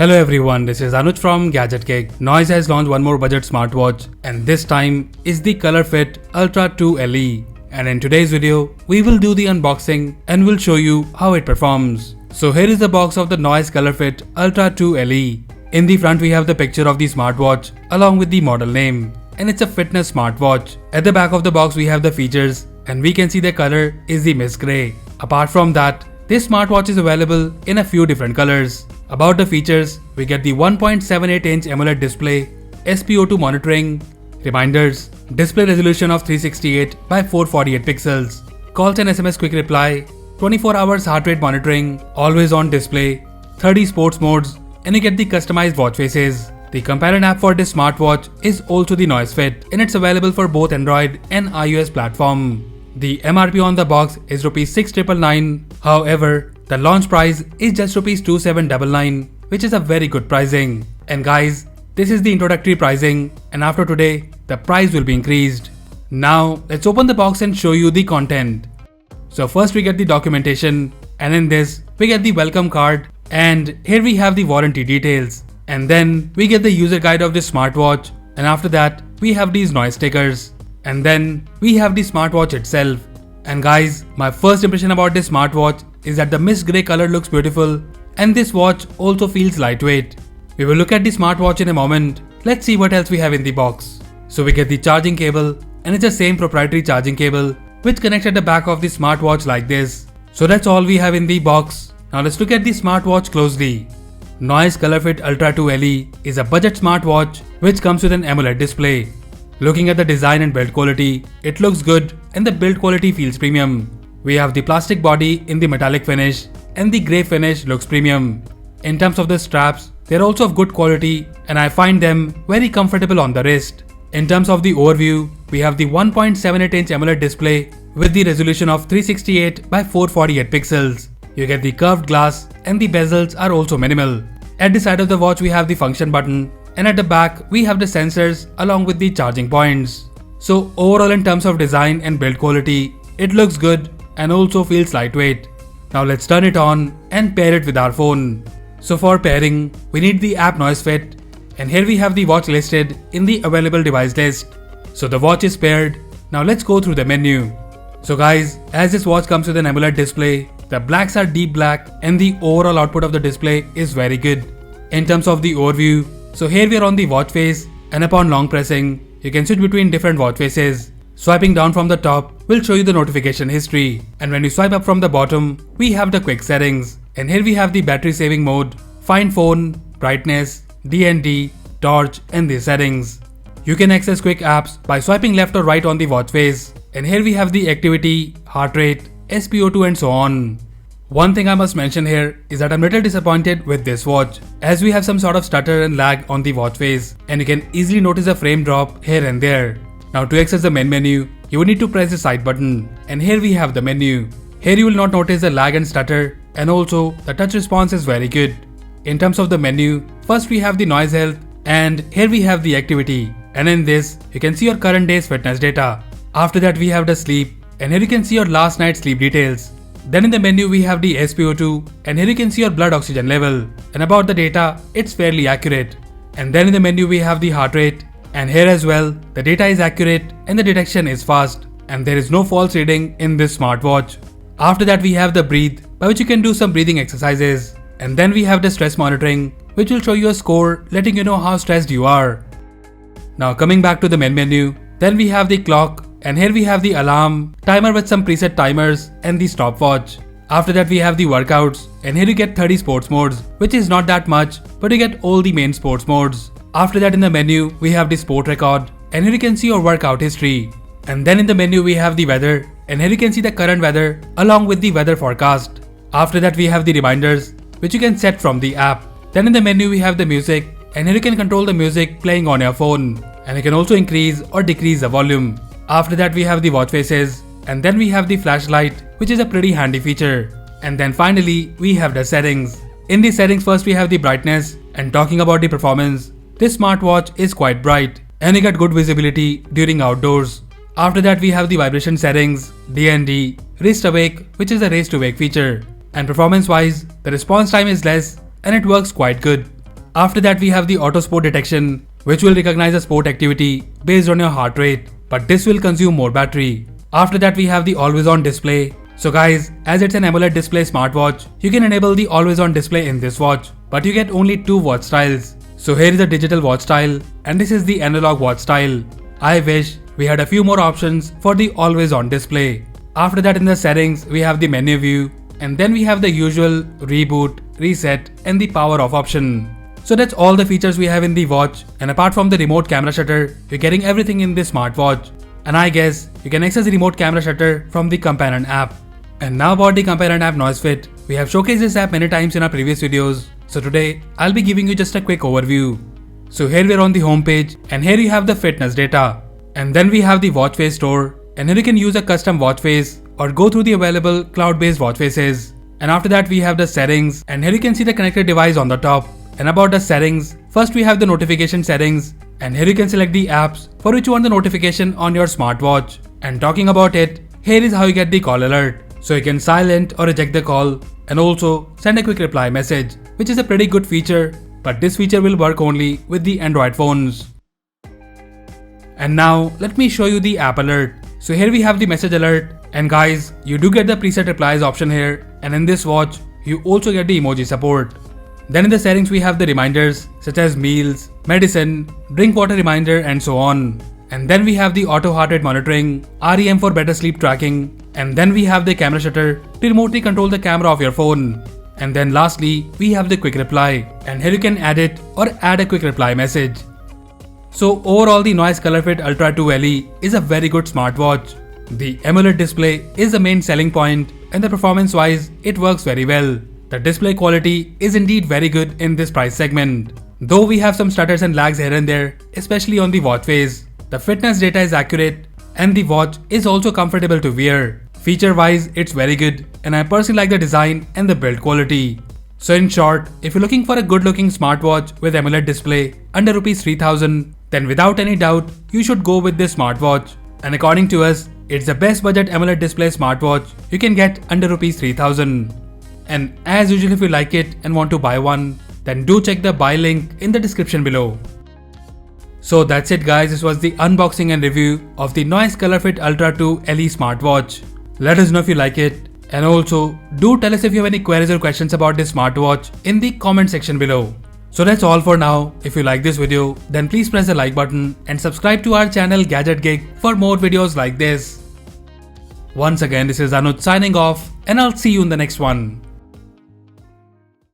Hello everyone, this is Anuj from Gadget. Noise has launched one more budget smartwatch and this time is the Colorfit Ultra 2 LE. And in today's video, we will do the unboxing and will show you how it performs. So here is the box of the Noise Colorfit Ultra 2 LE. In the front we have the picture of the smartwatch along with the model name. And it's a fitness smartwatch. At the back of the box we have the features and we can see the color is the mist grey. Apart from that, this smartwatch is available in a few different colors. About the features, we get the 1.78-inch AMOLED display, SpO2 monitoring, reminders, display resolution of 368 by 448 pixels, calls and SMS quick reply, 24 hours heart rate monitoring, always on display, 30 sports modes, and you get the customized watch faces. The companion app for this smartwatch is also the Noise Fit and it's available for both Android and iOS platform. The MRP on the box is Rs 6,999. However, the launch price is just Rs 2,799, which is a very good pricing. And guys, this is the introductory pricing and after today, the price will be increased. Now, let's open the box and show you the content. So first we get the documentation and in this, we get the welcome card and here we have the warranty details. And then we get the user guide of this smartwatch and after that, we have these noise stickers. And then we have the smartwatch itself. And guys, my first impression about this smartwatch is that the mist grey color looks beautiful and this watch also feels lightweight. We will look at the smartwatch in a moment. Let's see what else we have in the box. So we get the charging cable and it's the same proprietary charging cable which connects at the back of the smartwatch like this. So that's all we have in the box. Now let's look at the smartwatch closely. Noise Colorfit Ultra 2 LE is a budget smartwatch which comes with an AMOLED display. Looking at the design and build quality, it looks good and the build quality feels premium. We have the plastic body in the metallic finish and the grey finish looks premium. In terms of the straps, they're also of good quality and I find them very comfortable on the wrist. In terms of the overview, we have the 1.78-inch AMOLED display with the resolution of 368 by 448 pixels. You get the curved glass and the bezels are also minimal. At the side of the watch we have the function button and at the back we have the sensors along with the charging points. So overall in terms of design and build quality, it looks good and also feels lightweight. Now let's turn it on and pair it with our phone. So for pairing, we need the app Noise Fit and here we have the watch listed in the available device list. So the watch is paired. Now let's go through the menu. So guys, as this watch comes with an AMOLED display, the blacks are deep black and the overall output of the display is very good. In terms of the overview, so here we are on the watch face and upon long pressing, you can switch between different watch faces. Swiping down from the top will show you the notification history and when you swipe up from the bottom, we have the quick settings and here we have the battery saving mode, find phone, brightness, DND, torch and the settings. You can access quick apps by swiping left or right on the watch face and here we have the activity, heart rate, SpO2 and so on. One thing I must mention here is that I'm little disappointed with this watch as we have some sort of stutter and lag on the watch face and you can easily notice a frame drop here and there. Now to access the main menu, you will need to press the side button and here we have the menu. Here you will not notice the lag and stutter and also the touch response is very good. In terms of the menu, first we have the noise health and here we have the activity and in this you can see your current day's fitness data. After that we have the sleep and here you can see your last night's sleep details. Then in the menu we have the SpO2 and here you can see your blood oxygen level and about the data it's fairly accurate. And then in the menu we have the heart rate and here as well the data is accurate and the detection is fast and there is no false reading in this smartwatch. After that we have the breathe by which you can do some breathing exercises and then we have the stress monitoring which will show you a score letting you know how stressed you are. Now coming back to the main menu, then we have the clock and here we have the alarm, timer with some preset timers and the stopwatch. After that we have the workouts and here you get 30 sports modes which is not that much but you get all the main sports modes. After that in the menu we have the sport record and here you can see your workout history. And then in the menu we have the weather and here you can see the current weather along with the weather forecast. After that we have the reminders which you can set from the app. Then in the menu we have the music and here you can control the music playing on your phone and you can also increase or decrease the volume. After that we have the watch faces and then we have the flashlight which is a pretty handy feature. And then finally we have the settings. In the settings first we have the brightness and talking about the performance, this smartwatch is quite bright and you get good visibility during outdoors. After that we have the vibration settings, DND, wrist awake which is a raise to wake feature and performance wise the response time is less and it works quite good. After that we have the auto sport detection, which will recognize a sport activity based on your heart rate, but this will consume more battery. After that we have the always on display. So guys, as it's an AMOLED display smartwatch, you can enable the always on display in this watch, but you get only 2 watch styles. So here is the digital watch style and this is the analog watch style. I wish we had a few more options for the always on display. After that in the settings we have the menu view, and then we have the usual reboot, reset and the power off option. So that's all the features we have in the watch, and apart from the remote camera shutter, you're getting everything in this smartwatch. And I guess you can access the remote camera shutter from the companion app. And now about the companion app NoiseFit. We have showcased this app many times in our previous videos, so today I'll be giving you just a quick overview. So here we're on the home page, and here you have the fitness data. And then we have the watch face store, and here you can use a custom watch face or go through the available cloud-based watch faces. And after that we have the settings, and here you can see the connected device on the top. And about the settings, first we have the notification settings, and here you can select the apps for which you want the notification on your smartwatch. And talking about it, here is how you get the call alert. So you can silent or reject the call, and also send a quick reply message, which is a pretty good feature, but this feature will work only with the Android phones. And now let me show you the app alert. So here we have the message alert, and guys, you do get the preset replies option here, and in this watch you also get the emoji support. Then in the settings we have the reminders such as meals, medicine, drink water reminder and so on. And then we have the auto heart rate monitoring, REM for better sleep tracking, and then we have the camera shutter to remotely control the camera of your phone. And then lastly we have the quick reply, and here you can add it or add a quick reply message. So overall the Noise Colorfit Ultra 2 LE is a very good smartwatch. The AMOLED display is the main selling point, and the performance wise it works very well. The display quality is indeed very good in this price segment. Though we have some stutters and lags here and there, especially on the watch face, the fitness data is accurate and the watch is also comfortable to wear. Feature wise it's very good, and I personally like the design and the build quality. So in short, if you're looking for a good looking smartwatch with AMOLED display under Rs 3000, then without any doubt you should go with this smartwatch. And according to us, it's the best budget AMOLED display smartwatch you can get under Rs 3000. And as usual, if you like it and want to buy one, then do check the buy link in the description below. So that's it guys, this was the unboxing and review of the Noise Colorfit Ultra 2 LE smartwatch. Let us know if you like it, and also do tell us if you have any queries or questions about this smartwatch in the comment section below. So that's all for now. If you like this video, then please press the like button and subscribe to our channel Gadget Gig for more videos like this. Once again, this is Anuj signing off, and I'll see you in the next one.